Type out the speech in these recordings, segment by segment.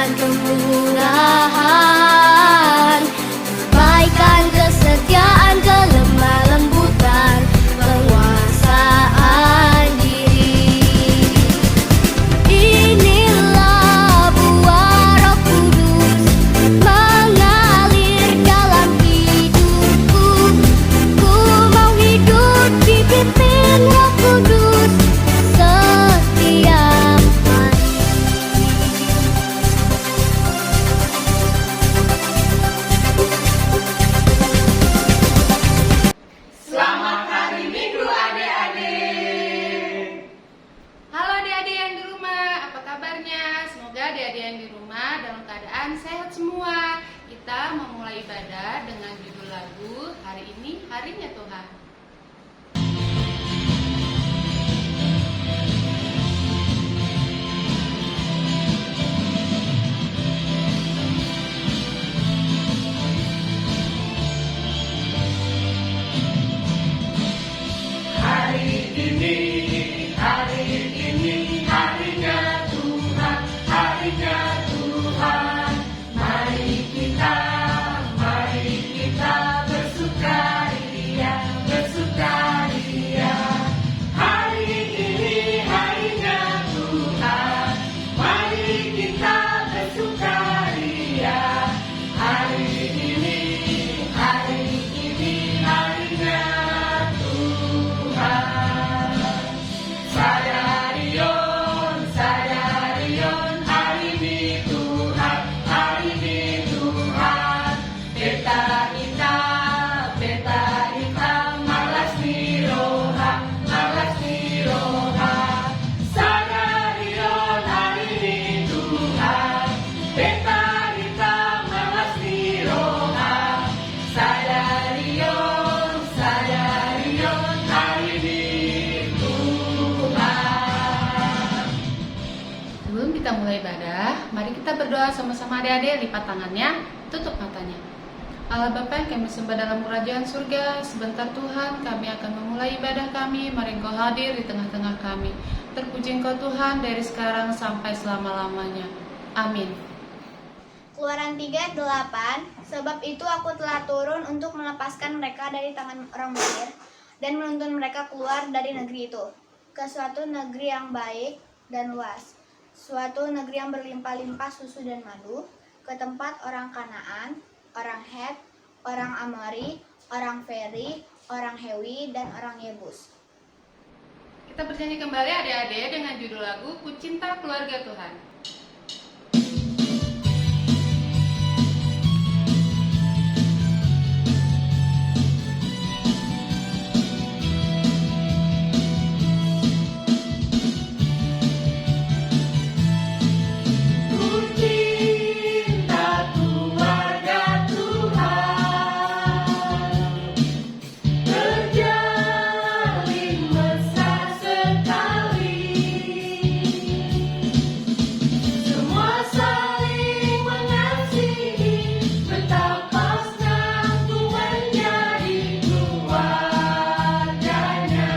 dan kemurahan, kebaikan, kesetiaan, kelemah lembutan, penguasaan diri. Inilah buah Roh Kudus mengalir dalam hidupku. Ku mau hidup dipimpin Roh Kudus setiap hari. Selamat hari Minggu adik-adik. Halo adik-adik yang di rumah, apa kabarnya? Semoga adik-adik yang di rumah dalam keadaan sehat semua. Kita memulai ibadah dengan judul lagu Hari Ini Harinya Tuhan. Hari ini harinya Tuhan, harinya Tuhan. Mari kita bersukaria, bersukaria. Hari ini harinya Tuhan, mari kita bersukaria. Hari ini harinya Tuhan. Sadarion, hari ini Tuhan, hari ini Tuhan. Beta ita, malas niroha, malas niroha. Sadarion, hari ini Tuhan. Beta ita, malas niroha. Sadarion, hari ini Tuhan. Sebelum kita mulai ibadah, mari kita berdoa sama-sama adik-adik. Lipat tangannya, tutup matanya. Allah Bapa yang kami sembah dalam kerajaan surga, sebentar Tuhan kami akan memulai ibadah kami. Mari Engkau hadir di tengah-tengah kami. Terpuji Engkau Tuhan dari sekarang sampai selama-lamanya. Amin. Keluaran 3:8. Sebab itu aku telah turun untuk melepaskan mereka dari tangan orang Mesir dan menuntun mereka keluar dari negeri itu ke suatu negeri yang baik dan luas, suatu negeri yang berlimpah-limpah susu dan madu, ke tempat orang Kanaan, orang Het, orang Amori, orang Feri, orang Hewi, dan orang Yebus. Kita bernyanyi kembali adik-adik dengan judul lagu Ku Cinta Keluarga Tuhan. Ku cinta keluarga Tuhan, terjalin mesra sekali. Semua saling mengasihi, betapa senang ku menjadi keluarganya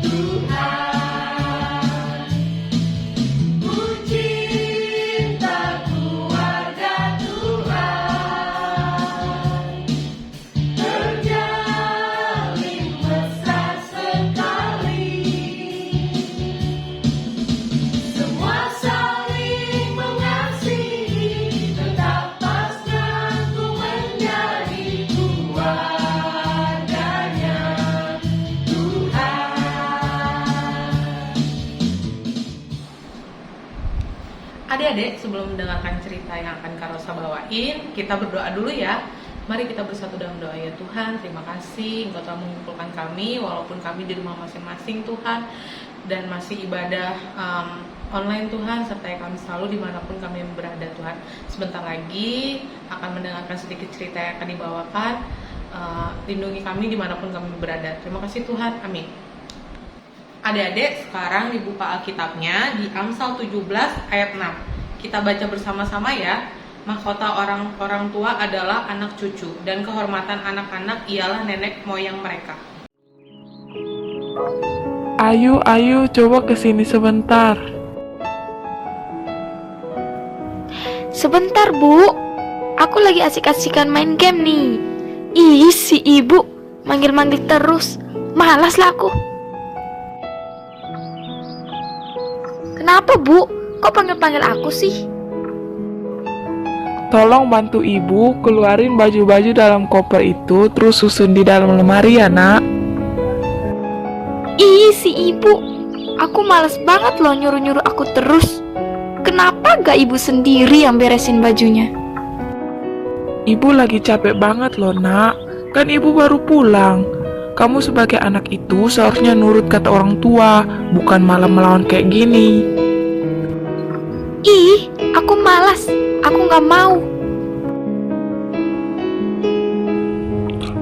Tuhan. Ku cinta keluarga Tuhan, terjalin mesra sekali. Semua saling mengasihi, betapa senang ku menjadi keluarganya Tuhan. Adik-adik, sebelum mendengarkan cerita yang akan Kak Rosa bawain, kita berdoa dulu ya. Mari kita bersatu dalam doa. Ya Tuhan, terima kasih Engkau telah mengumpulkan kami walaupun kami di rumah masing-masing Tuhan, dan masih ibadah online Tuhan. Sertai kami selalu dimanapun kami berada Tuhan. Sebentar lagi akan mendengarkan sedikit cerita yang akan dibawakan. Lindungi kami dimanapun kami berada. Terima kasih Tuhan, amin. Adik-adik, sekarang dibuka Alkitabnya di Amsal 17 ayat 6. Kita baca bersama-sama ya. Mahkota orang tua adalah anak cucu, dan kehormatan anak-anak ialah nenek moyang mereka. Ayu, coba kesini sebentar. Sebentar, Bu. Aku lagi asik-asikan main game nih. Ih, si ibu manggil-manggil terus. Malas lah aku. Kenapa, Bu? Kok panggil-panggil aku sih? Tolong bantu ibu keluarin baju-baju dalam koper itu, terus susun di dalam lemari ya, Nak. Ih, si ibu. Aku malas banget loh nyuruh-nyuruh aku terus. Kenapa gak ibu sendiri yang beresin bajunya? Ibu lagi capek banget loh, Nak. Kan ibu baru pulang. Kamu sebagai anak itu seharusnya nurut kata orang tua, bukan malah melawan kayak gini. Ih, aku malas. Aku gak mau.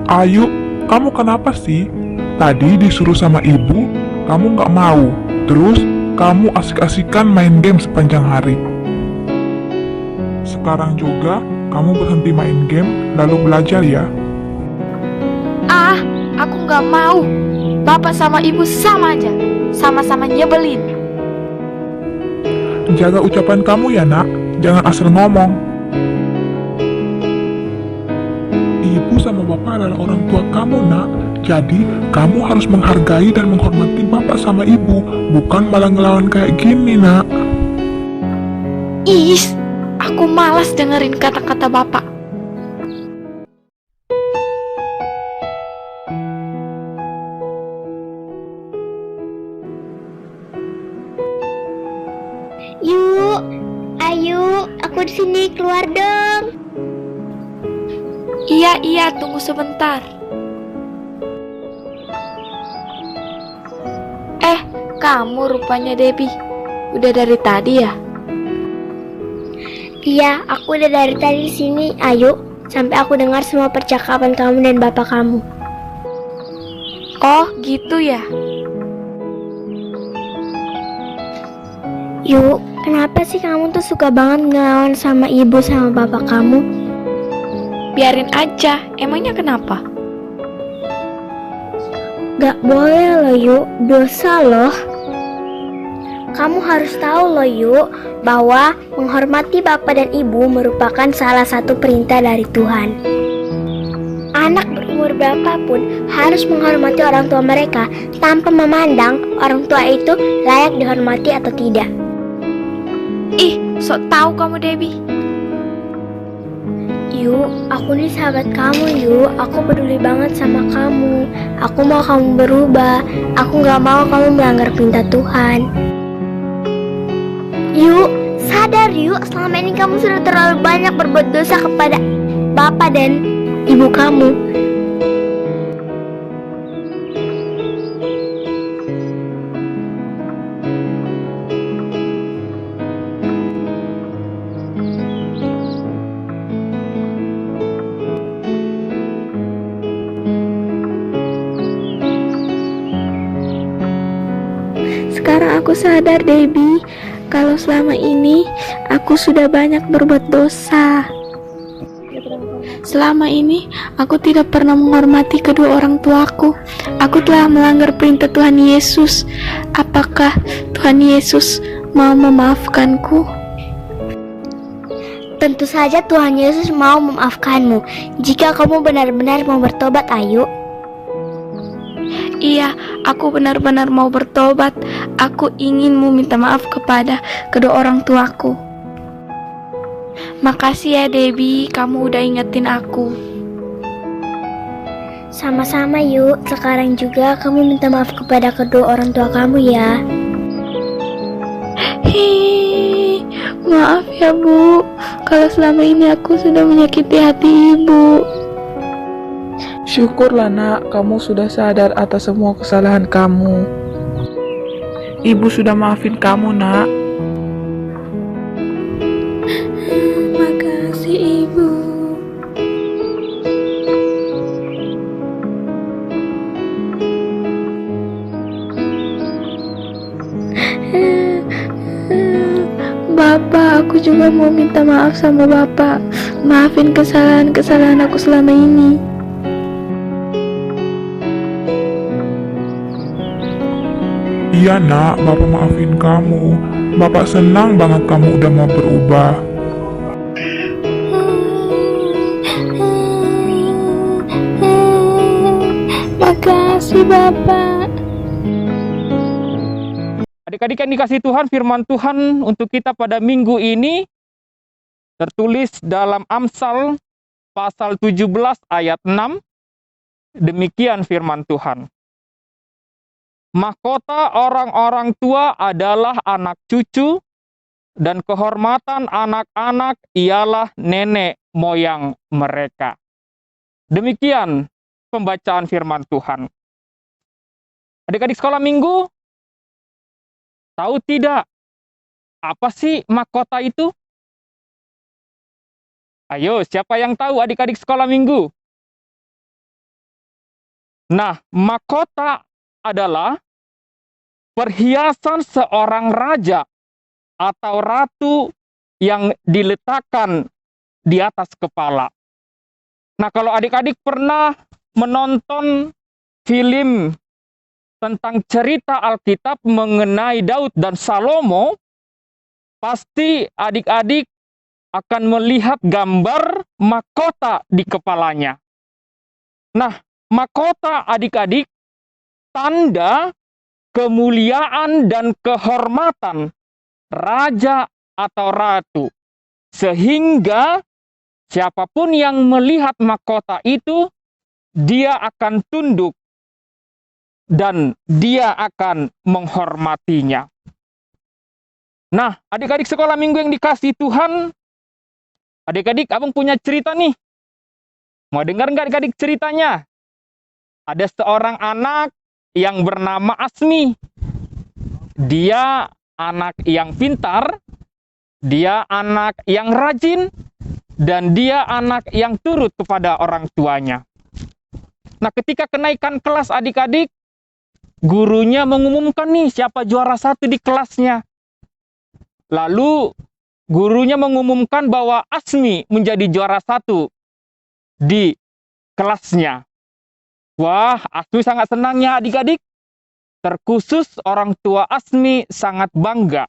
Ayu, kamu kenapa sih? Tadi disuruh sama ibu, kamu nggak mau. Terus, kamu asik-asikan main game sepanjang hari. Sekarang juga, kamu berhenti main game, lalu belajar ya. Ah, aku gak mau. Bapak sama ibu sama aja. Sama-sama nyebelin. Jaga ucapan kamu ya, Nak. Jangan asal ngomong. Ibu sama bapak adalah orang tua kamu, Nak. Jadi, kamu harus menghargai dan menghormati bapak sama ibu, bukan malah ngelawan kayak gini, Nak. Ih, aku malas dengerin kata-kata bapak. Yuk, ayo, aku di sini, keluar dong. Iya, tunggu sebentar. Kamu rupanya Debbie. Udah dari tadi ya? Iya, aku udah dari tadi di sini. Ayo, sampai aku dengar semua percakapan kamu dan bapak kamu. Oh, gitu ya? Yuk, kenapa sih kamu tuh suka banget ngelawan sama ibu sama bapak kamu? Biarin aja, emangnya kenapa? Gak boleh loh, Yuk. Dosa loh. Kamu harus tahu loh, Yuk, bahwa menghormati bapak dan ibu merupakan salah satu perintah dari Tuhan. Anak berumur berapapun harus menghormati orang tua mereka tanpa memandang orang tua itu layak dihormati atau tidak. Ih, sok tahu kamu Debbie. Yuk, aku nih sahabat kamu, Yuk. Aku peduli banget sama kamu. Aku mau kamu berubah. Aku gak mau kamu melanggar perintah Tuhan. Yuk, sadar Yuk. Selama ini kamu sudah terlalu banyak berbuat dosa kepada bapak dan ibu kamu. Sekarang aku sadar, Debbie, kalau selama ini aku sudah banyak berbuat dosa. Selama ini aku tidak pernah menghormati kedua orang tuaku. Aku telah melanggar perintah Tuhan Yesus. Apakah Tuhan Yesus mau memaafkanku? Tentu saja Tuhan Yesus mau memaafkanmu jika kamu benar-benar mau bertobat, Ayu. Iya, aku benar-benar mau bertobat. Aku ingin meminta maaf kepada kedua orang tuaku. Makasih ya Debbie, kamu udah ingetin aku. Sama-sama Yuk. Sekarang juga kamu minta maaf kepada kedua orang tua kamu ya. Hei, maaf ya Bu, kalau selama ini aku sudah menyakiti hati Ibu. Syukurlah, Nak, kamu sudah sadar atas semua kesalahan kamu. Ibu sudah maafin kamu, Nak. Makasih Ibu. Bapak, aku juga mau minta maaf sama Bapak. Maafin kesalahan-kesalahan aku selama ini. Iya, Nak, Bapak maafin kamu. Bapak senang banget kamu udah mau berubah. kasih Bapak. Adik-adik yang dikasihi Tuhan, firman Tuhan untuk kita pada minggu ini tertulis dalam Amsal pasal 17 ayat 6. Demikian firman Tuhan. Mahkota orang-orang tua adalah anak cucu, dan kehormatan anak-anak ialah nenek moyang mereka. Demikian pembacaan firman Tuhan. Adik-adik sekolah minggu, tahu tidak apa sih mahkota itu? Ayo, siapa yang tahu adik-adik sekolah minggu? Nah, mahkota adalah perhiasan seorang raja atau ratu yang diletakkan di atas kepala. Nah, kalau adik-adik pernah menonton film tentang cerita Alkitab mengenai Daud dan Salomo, pasti adik-adik akan melihat gambar mahkota di kepalanya. Nah, mahkota adik-adik tanda kemuliaan dan kehormatan raja atau ratu. Sehingga siapapun yang melihat mahkota itu, dia akan tunduk dan dia akan menghormatinya. Nah, adik-adik sekolah minggu yang dikasihi Tuhan, adik-adik, abang punya cerita nih. Mau dengar nggak adik-adik ceritanya? Ada seorang anak yang bernama Asmi. Dia anak yang pintar, dia anak yang rajin, dan dia anak yang turut kepada orang tuanya. Nah, ketika kenaikan kelas adik-adik, gurunya mengumumkan nih siapa juara satu di kelasnya. Lalu gurunya mengumumkan bahwa Asmi menjadi juara satu di kelasnya. Wah, Asmi sangat senangnya adik-adik. Terkhusus orang tua Asmi sangat bangga.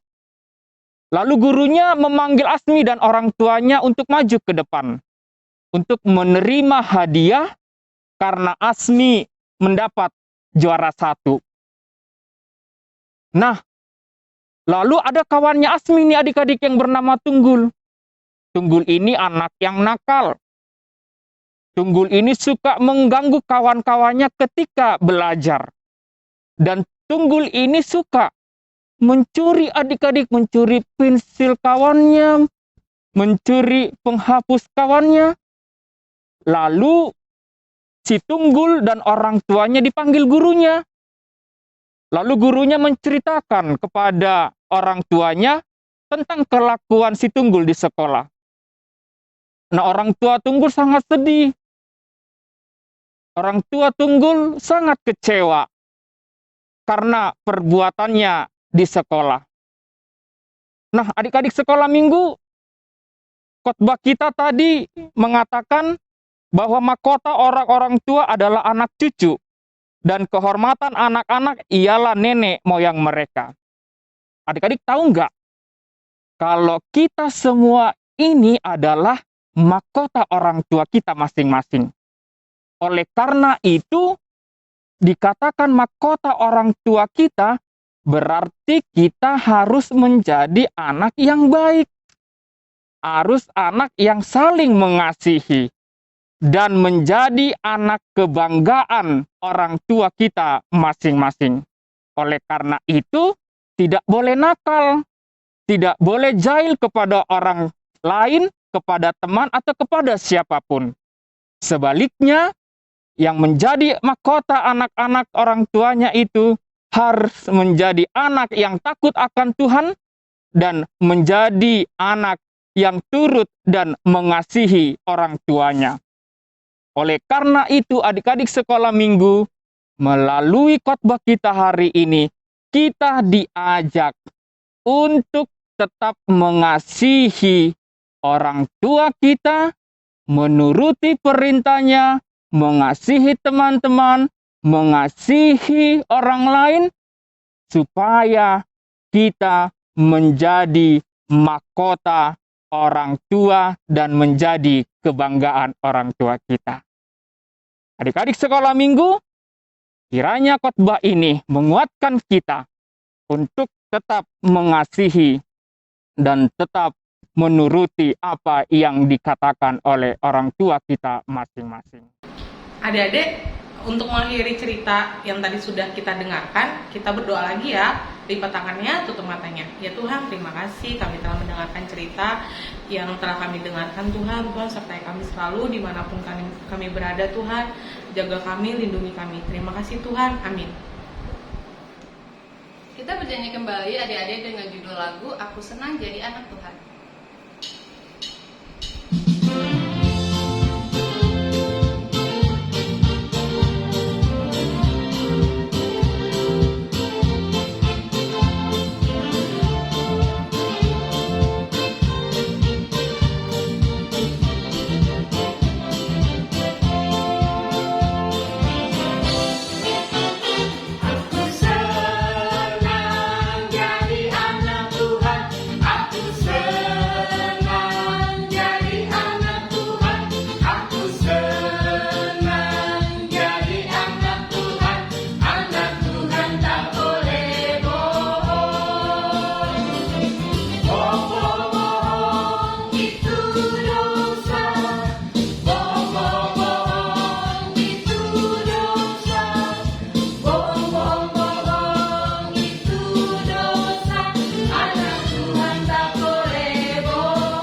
Lalu gurunya memanggil Asmi dan orang tuanya untuk maju ke depan. Untuk menerima hadiah karena Asmi mendapat juara satu. Nah, lalu ada kawannya Asmi nih adik-adik yang bernama Tunggul. Tunggul ini anak yang nakal. Tunggul ini suka mengganggu kawan-kawannya ketika belajar. Dan Tunggul ini suka mencuri adik-adik, mencuri pensil kawannya, mencuri penghapus kawannya. Lalu si Tunggul dan orang tuanya dipanggil gurunya. Lalu gurunya menceritakan kepada orang tuanya tentang kelakuan si Tunggul di sekolah. Nah, orang tua Tunggul sangat sedih. Orang tua Tunggul sangat kecewa karena perbuatannya di sekolah. Nah, adik-adik sekolah minggu, khotbah kita tadi mengatakan bahwa mahkota orang-orang tua adalah anak cucu, dan kehormatan anak-anak ialah nenek moyang mereka. Adik-adik tahu nggak? Kalau kita semua ini adalah mahkota orang tua kita masing-masing. Oleh karena itu, dikatakan mahkota orang tua kita, berarti kita harus menjadi anak yang baik. Harus anak yang saling mengasihi. Dan menjadi anak kebanggaan orang tua kita masing-masing. Oleh karena itu, tidak boleh nakal. Tidak boleh jahil kepada orang lain, kepada teman, atau kepada siapapun. Sebaliknya, yang menjadi mahkota anak-anak orang tuanya itu harus menjadi anak yang takut akan Tuhan dan menjadi anak yang turut dan mengasihi orang tuanya. Oleh karena itu, adik-adik sekolah minggu, melalui khotbah kita hari ini, kita diajak untuk tetap mengasihi orang tua kita, menuruti perintahnya, mengasihi teman-teman, mengasihi orang lain, supaya kita menjadi mahkota orang tua dan menjadi kebanggaan orang tua kita. Adik-adik sekolah minggu, Kiranya khotbah ini menguatkan kita untuk tetap mengasihi dan tetap menuruti apa yang dikatakan oleh orang tua kita masing-masing. Adik-adik, untuk mengakhiri cerita yang tadi sudah kita dengarkan, kita berdoa lagi ya. Lipat tangannya, tutup matanya. Ya Tuhan, terima kasih kami telah mendengarkan cerita yang telah kami dengarkan Tuhan. Tuhan sertai kami selalu dimanapun kami berada Tuhan. Jaga kami, lindungi kami. Terima kasih Tuhan. Amin. Kita bernyanyi kembali adik-adik dengan judul lagu Aku Senang Jadi Anak Tuhan. Aku senang jadi anak Tuhan. Aku senang jadi anak Tuhan. Aku senang jadi anak Tuhan. Anak Tuhan tak boleh bohong. Bohong itu dosa. Bohong itu dosa. Bohong itu dosa. Anak Tuhan tak boleh bohong.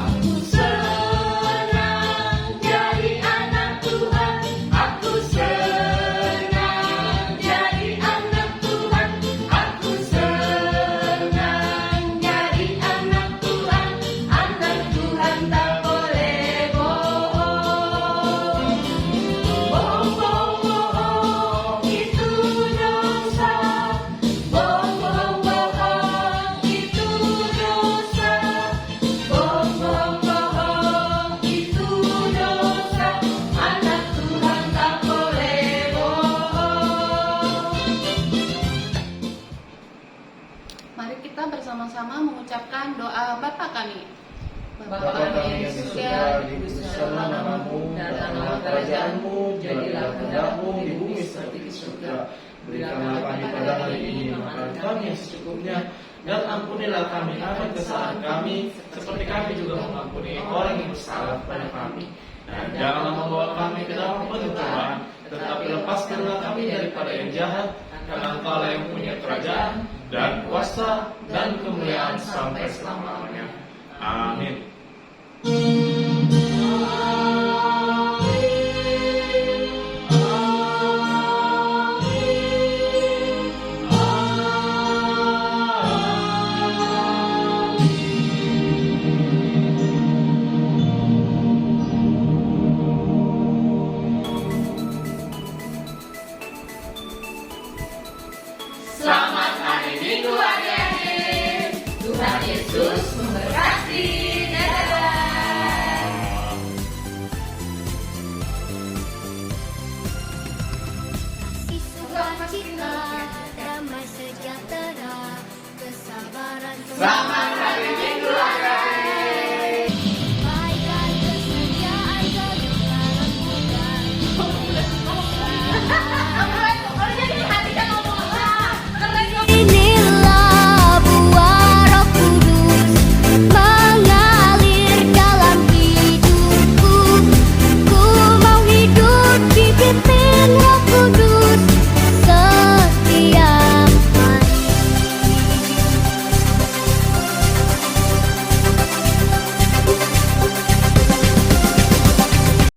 Aku senang jadi anak Tuhan. Aku senang jadi anak Tuhan. Aku senang jadi anak Tuhan. Anak Tuhan tak boleh bohong. Bohong itu dosa. Bohong itu dosa. Bohong itu dosa. Anak Tuhan tak boleh bohong. Mari kita bersama-sama mengucapkan doa Bapa kami. Bapa kami yang di surga, dikuduskanlah namamu, datanglah kerajaanmu, jadilah kehendakmu di bumi seperti di surga. Berikanlah kami pada hari ini makanan kami yang secukupnya, dan ampunilah kami akan kesalahan kami, seperti kami juga mengampuni orang yang bersalah kepada kami. Dan janganlah membawa kami ke dalam pencobaan, tetapi lepaskanlah kami daripada yang jahat, karena Engkaulah yang punya kerajaan dan kuasa dan kemuliaan sampai selama-lamanya. Amin.